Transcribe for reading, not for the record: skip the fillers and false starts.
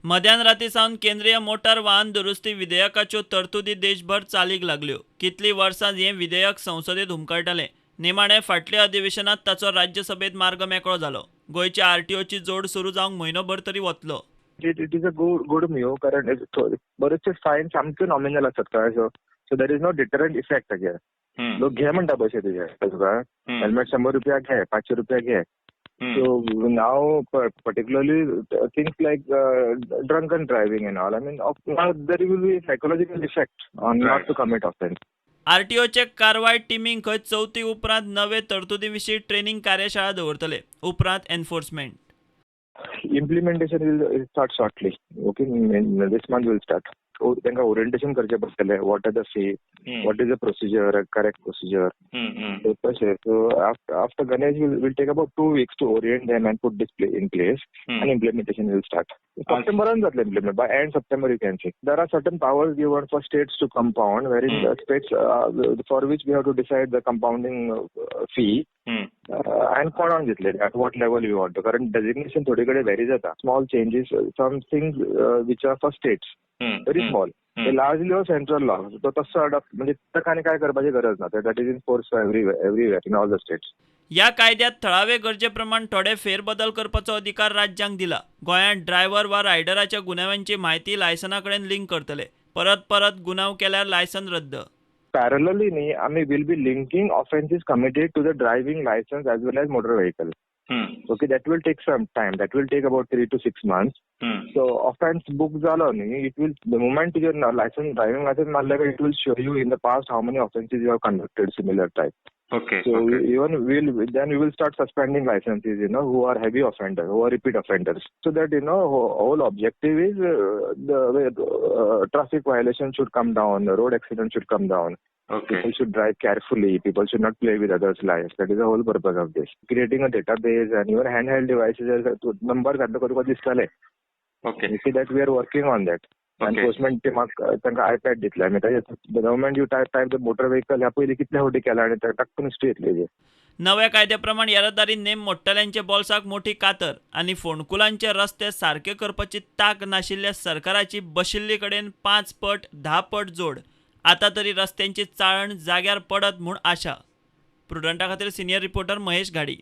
मध्यान केंद्रीय मोटार वाहन दुरुस्ती विधेयकाच्यो तरतुदी देशभर चालीक लागल्यो. कितली वर्सां हे विधेयक संसदेत हुमकळटालें. निमाणे फाटल्या अधिवेशनात ताचो राज्यसभेत मार्ग मेकळो जालो. गोंयच्या आरटीओची जोड सुरू जावंक म्हयनोभर तरी वतलो. It is a good new कारण बरेचसे फायन सामके नॉमिनल असतात कळ्ळें. So there is no deterrent effect हेजेर. लोक घे म्हणटा पैसे तुझे तुका हेल्मेट 100 रुपया घे 500 रुपया घे. So now, particularly things like drunken driving and all, I mean, now there will be psychological effect on not to commit offense. आरटीओचे कारवाय टिमींक खंय चवथी उपरांत नवे तरतुदी विशीं ट्रेनिंग कार्यशाळा दवरतले. उपरांत enforcement. Implementation will start shortly. Okay, this month will start. त्यांना ओरिएंटेशन करचे पडटले. What are the fee, what is the procedure, correct procedure. So after Ganesh will take about 2 weeks to orient them and put this in place, and implementation will start. September जातले implement. By end September you can see. There are certain powers given for states to compound, wherein the states for which we have to decide the compounding fee. And कोणान घेतले at what level you want to. Current designation थोडी कडे vary जाता. Small changes, some things which are for states. Very small. The largely or central law. So तसं adopt म्हणजे त्याने काय करपाची गरज ना. That is in force everywhere in all the states. या कायद्यात थळावे गरजेप्रमाण थोडे फेरबदल करपाचो अधिकार राज्यांक दिला. गोंयांत ड्रायव्हर वा रायडराच्या गुन्ह्यांची माहिती लायसना कडेन लिंक करतले. परत गुन्हाव केल्यार लायसन रद्द. Parallelly, we'll be linking offenses committed to the driving license as well as motor vehicle. Okay, that will take some time. That will take about 3 to 6 months. So offense book zalo ni, it will, the moment your license, driving license mallaga, it will show you in the past how many offenses you have conducted similar type. Okay. So even we will start suspending licenses, who are heavy offenders, who are repeat offenders. So that, whole objective is the traffic violation should come down, the road accident should come down. Okay. People should drive carefully. People should not play with others' lives. That is the whole purpose of this. Creating a database and even handheld devices, numbers distale. Okay. You see that we are working on that. Okay. Enforcement team त्यांना iPad दितला. The moment you type the motor vehicle, ह्या पहिले कितल्या होटी केला आणि टाकून street. नव्या कायद्याप्रमाण येरादारी name मोडटल्यांच्या बोल्साक मोठी कातर आणि फोंडकुलांचे रस्ते सारखे करपाची ताक नाशिल्ल्या सरकाराची बशिल्ली कडेन 5 पट 10 पट जोड. आता तरी रस्त्यांची चाळण जाग्यार पडत म्हूण आशा. प्रुडंटा खातीर सिनियर रिपोर्टर महेश घाडी.